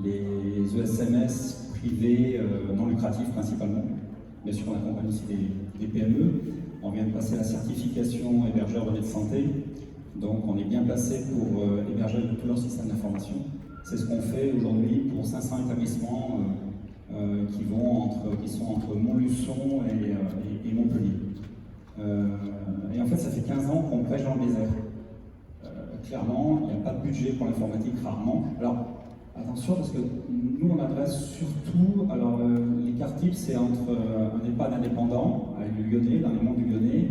les ESMS privés non lucratifs principalement. Bien sûr, on accompagne aussi des PME. On vient de passer la certification hébergeur données de santé. Donc, on est bien placé pour héberger tout leur système d'information. C'est ce qu'on fait aujourd'hui pour 500 établissements qui sont entre Montluçon et Montpellier. Et en fait, ça fait 15 ans qu'on prêche dans le désert. Clairement, il n'y a pas de budget pour l'informatique, rarement. Alors, attention, parce que nous, on adresse surtout, alors l'écart type, c'est entre un EHPAD indépendant, avec du Lyonnais, dans les monts du Lyonnais,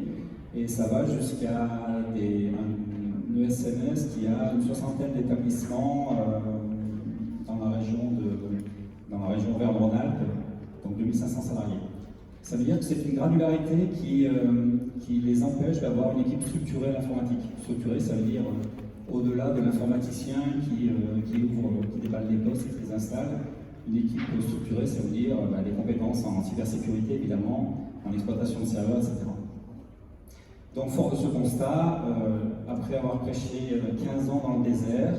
et ça va jusqu'à un ESMS qui a une soixantaine d'établissements dans la région Auvergne-Rhône-Alpes, donc 2500 salariés. Ça veut dire que c'est une granularité qui les empêche d'avoir une équipe structurée à l'informatique. Structurée, ça veut dire au-delà de l'informaticien qui déballe les postes et qui les installe. Une équipe structurée, ça veut dire des compétences en cybersécurité, évidemment, en exploitation de serveurs, etc. Donc, fort de ce constat, après avoir prêché 15 ans dans le désert,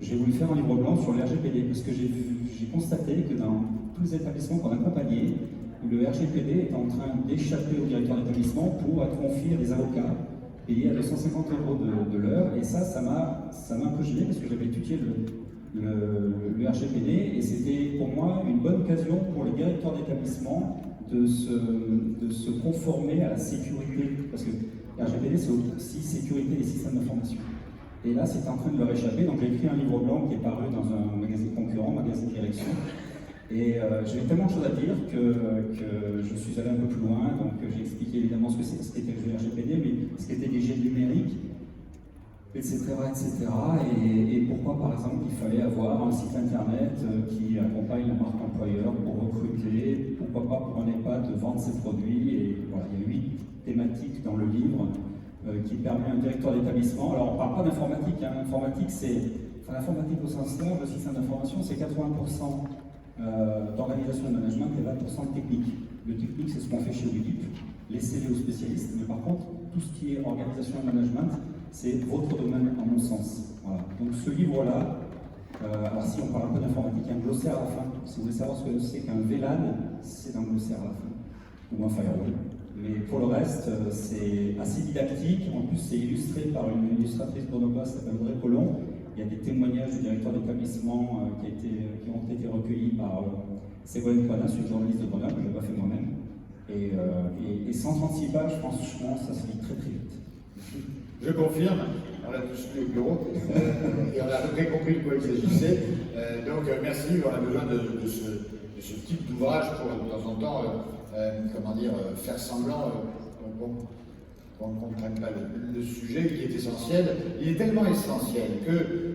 j'ai voulu faire un livre blanc sur le RGPD, parce que j'ai constaté que dans tous les établissements qu'on accompagnait, le RGPD est en train d'échapper au directeur d'établissement pour être confié à des avocats payés à 250 € de l'heure. Et ça m'a un peu gêné parce que j'avais étudié le RGPD et c'était pour moi une bonne occasion pour les directeurs d'établissement de se conformer à la sécurité. Parce que RGPD, c'est aussi sécurité des systèmes d'information. Et là, c'est en train de leur échapper. Donc, j'ai écrit un livre blanc qui est paru dans un magazine concurrent, magazine Direction. Et j'avais tellement de choses à dire que je suis allé un peu plus loin. Donc, j'ai expliqué évidemment ce qu'était le RGPD, mais ce qu'était les jets numériques, etc. Et pourquoi, par exemple, il fallait avoir un site internet qui accompagne la marque employeur pour recruter, pourquoi pas pour un EHPAD de vendre ses produits. Et voilà, il y a 8 thématiques dans le livre qui permet à un directeur d'établissement. Alors, on ne parle pas d'informatique. L'informatique, l'informatique au sens large, le système d'information, c'est 80% d'organisation et de management et 20% de technique. Le technique, c'est ce qu'on fait chez Udip, laissez-les aux spécialistes, mais par contre, tout ce qui est organisation et management, c'est votre domaine, à mon sens. Voilà. Donc ce livre-là, alors si on parle un peu d'informatique, il y a un glossaire à la fin. Si vous voulez savoir ce que c'est qu'un VLAN, c'est un glossaire à la fin, ou un firewall. Mais pour le reste, c'est assez didactique. En plus, c'est illustré par une illustratrice grenobloise qui s'appelle Audrey Collomb. Il y a des témoignages du directeur d'établissement qui ont été recueillis par Ségolène Coinas, une journaliste de Grenoble, que je n'ai pas fait moi-même. Et 136 pages, franchement, ça se lit très très vite. Je confirme, on l'a tous lu au bureau et on a à peu près compris de quoi il s'agissait. Donc merci, on a besoin de ce type d'ouvrage pour de temps en temps, faire semblant qu'on ne comprenne pas le sujet qui est essentiel. Il est tellement essentiel que,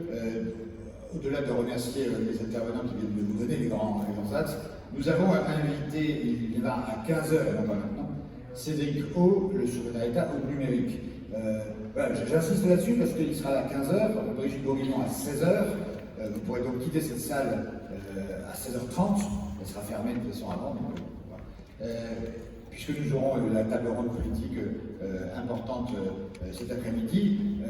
au-delà de remercier les intervenants qui viennent de nous donner les grands axes, nous avons invité, il y en a à 15h, non pas maintenant, Cédric O, le secrétaire d'État au numérique. Voilà, j'insiste là-dessus parce qu'il sera à 15h, Brigitte Bourguignon à 16h. Vous pourrez donc quitter cette salle à 16h30, elle sera fermée de toute façon avant. Donc, voilà. Puisque nous aurons la table ronde politique importante cet après-midi.